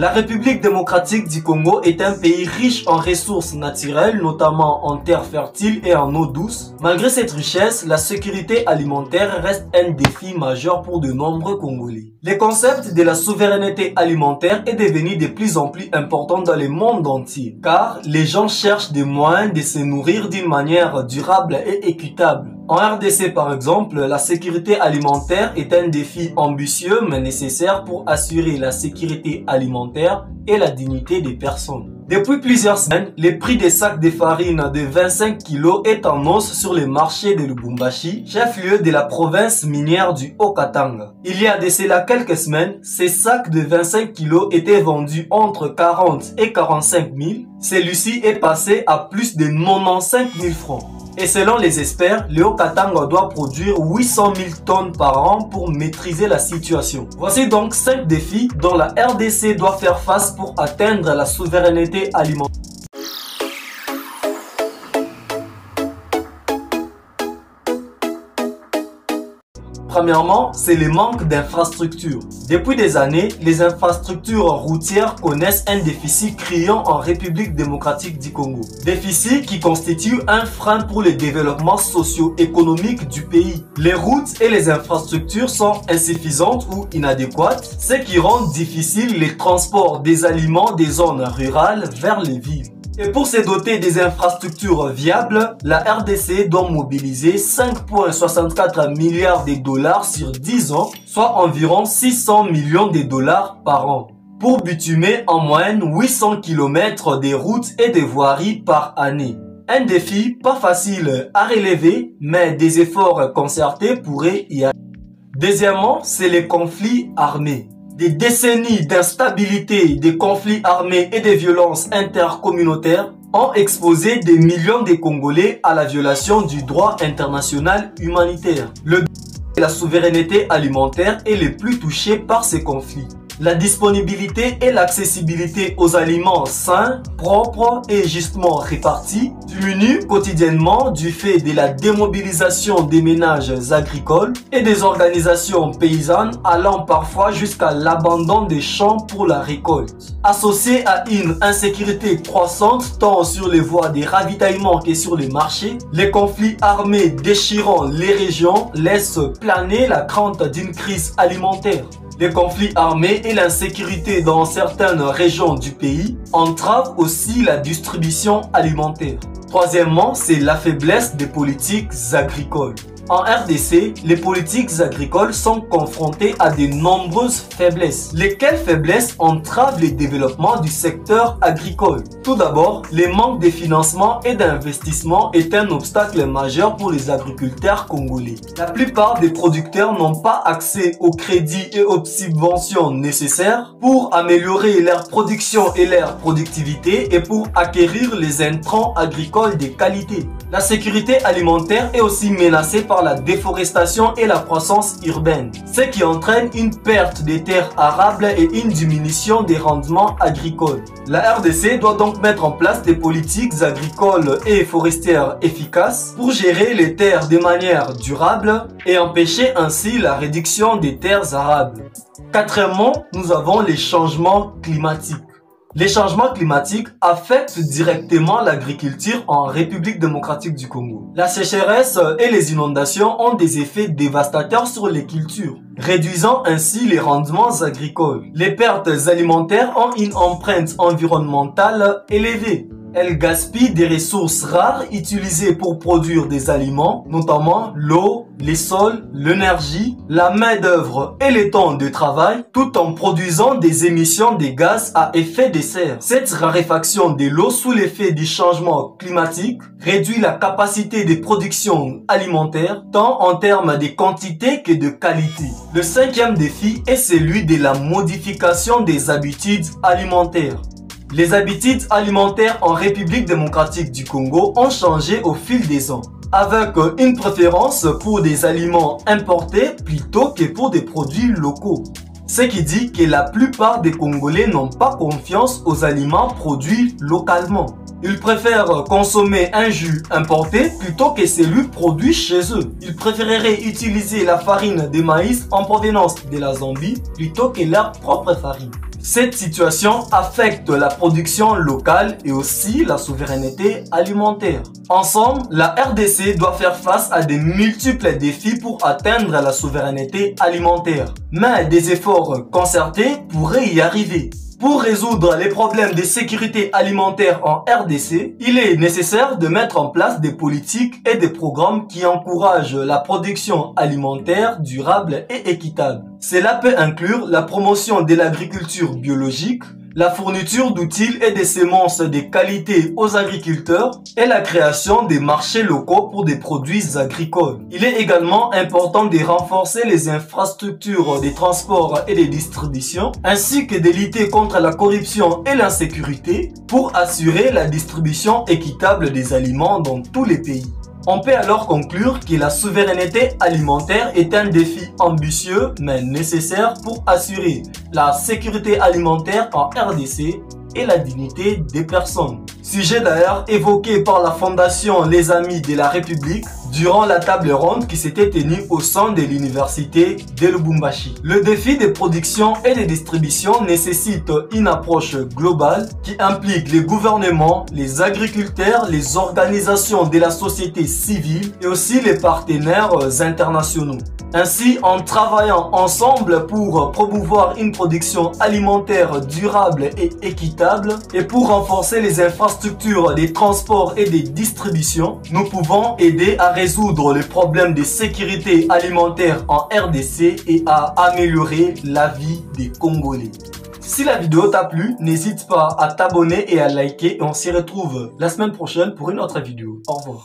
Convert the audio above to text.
La République démocratique du Congo est un pays riche en ressources naturelles, notamment en terres fertiles et en eau douce. Malgré cette richesse, la sécurité alimentaire reste un défi majeur pour de nombreux Congolais. Le concept de la souveraineté alimentaire est devenu de plus en plus important dans le monde entier, car les gens cherchent des moyens de se nourrir d'une manière durable et équitable. En RDC par exemple, la sécurité alimentaire est un défi ambitieux mais nécessaire pour assurer la sécurité alimentaire et la dignité des personnes. Depuis plusieurs semaines, le prix des sacs de farine de 25 kg est en hausse sur les marchés de Lubumbashi, chef-lieu de la province minière du Haut-Katanga. Il y a de cela quelques semaines, ces sacs de 25 kg étaient vendus entre 40 et 45 000. Celui-ci est passé à plus de 95 000 francs. Et selon les experts, le Haut-Katanga doit produire 800 000 tonnes par an pour maîtriser la situation. Voici donc 5 défis dont la RDC doit faire face pour atteindre la souveraineté alimentaire. Premièrement, c'est le manque d'infrastructures. Depuis des années, les infrastructures routières connaissent un déficit criant en République démocratique du Congo. Déficit qui constitue un frein pour le développement socio-économique du pays. Les routes et les infrastructures sont insuffisantes ou inadéquates, ce qui rend difficile le transport des aliments des zones rurales vers les villes. Et pour se doter des infrastructures viables, la RDC doit mobiliser 5,64 milliards de dollars sur 10 ans, soit environ 600 millions de dollars par an, pour bitumer en moyenne 800 km de routes et de voiries par année. Un défi pas facile à relever, mais des efforts concertés pourraient y arriver. Deuxièmement, c'est les conflits armés. Des décennies d'instabilité, de conflits armés et de violences intercommunautaires ont exposé des millions de Congolais à la violation du droit international humanitaire. Le de la souveraineté alimentaire est le plus touché par ces conflits. La disponibilité et l'accessibilité aux aliments sains, propres et justement répartis diminuent quotidiennement du fait de la démobilisation des ménages agricoles et des organisations paysannes allant parfois jusqu'à l'abandon des champs pour la récolte. Associé à une insécurité croissante tant sur les voies de ravitaillement que sur les marchés, les conflits armés déchirant les régions laissent planer la crainte d'une crise alimentaire. Les conflits armés et l'insécurité dans certaines régions du pays entravent aussi la distribution alimentaire. Troisièmement, c'est la faiblesse des politiques agricoles. En RDC, les politiques agricoles sont confrontées à de nombreuses faiblesses. Lesquelles faiblesses entravent le développement du secteur agricole? Tout d'abord, le manque de financement et d'investissement est un obstacle majeur pour les agriculteurs congolais. La plupart des producteurs n'ont pas accès aux crédits et aux subventions nécessaires pour améliorer leur production et leur productivité et pour acquérir les intrants agricoles de qualité. La sécurité alimentaire est aussi menacée par la déforestation et la croissance urbaine, ce qui entraîne une perte des terres arables et une diminution des rendements agricoles. La RDC doit donc mettre en place des politiques agricoles et forestières efficaces pour gérer les terres de manière durable et empêcher ainsi la réduction des terres arables. Quatrièmement, nous avons les changements climatiques. Les changements climatiques affectent directement l'agriculture en République démocratique du Congo. La sécheresse et les inondations ont des effets dévastateurs sur les cultures, réduisant ainsi les rendements agricoles. Les pertes alimentaires ont une empreinte environnementale élevée. Elles gaspillent des ressources rares utilisées pour produire des aliments, notamment l'eau, les sols, l'énergie, la main-d'œuvre et le temps de travail, tout en produisant des émissions de gaz à effet de serre. Cette raréfaction de l'eau sous l'effet du changement climatique réduit la capacité de production alimentaire, tant en termes de quantité que de qualité. Le cinquième défi est celui de la modification des habitudes alimentaires. Les habitudes alimentaires en République démocratique du Congo ont changé au fil des ans, avec une préférence pour des aliments importés plutôt que pour des produits locaux. Ce qui dit que la plupart des Congolais n'ont pas confiance aux aliments produits localement. Ils préfèrent consommer un jus importé plutôt que celui produit chez eux. Ils préféreraient utiliser la farine de maïs en provenance de la Zambie plutôt que leur propre farine. Cette situation affecte la production locale et aussi la souveraineté alimentaire. Ensemble, la RDC doit faire face à des multiples défis pour atteindre la souveraineté alimentaire. Mais des efforts concertés pourraient y arriver. Pour résoudre les problèmes de sécurité alimentaire en RDC, il est nécessaire de mettre en place des politiques et des programmes qui encouragent la production alimentaire durable et équitable. Cela peut inclure la promotion de l'agriculture biologique, la fourniture d'outils et de semences de qualité aux agriculteurs et la création des marchés locaux pour des produits agricoles. Il est également important de renforcer les infrastructures de transport et de distribution ainsi que de lutter contre la corruption et l'insécurité pour assurer la distribution équitable des aliments dans tous les pays. On peut alors conclure que la souveraineté alimentaire est un défi ambitieux mais nécessaire pour assurer la sécurité alimentaire en RDC et la dignité des personnes. Sujet d'ailleurs évoqué par la Fondation Les Amis de la République durant la table ronde qui s'était tenue au sein de l'université de Lubumbashi. Le défi de production et de distribution nécessite une approche globale qui implique les gouvernements, les agriculteurs, les organisations de la société civile et aussi les partenaires internationaux. Ainsi, en travaillant ensemble pour promouvoir une production alimentaire durable et équitable et pour renforcer les infrastructures des transports et des distributions, nous pouvons aider à résoudre les problèmes de sécurité alimentaire en RDC et à améliorer la vie des Congolais. Si la vidéo t'a plu, n'hésite pas à t'abonner et à liker et on s'y retrouve la semaine prochaine pour une autre vidéo. Au revoir.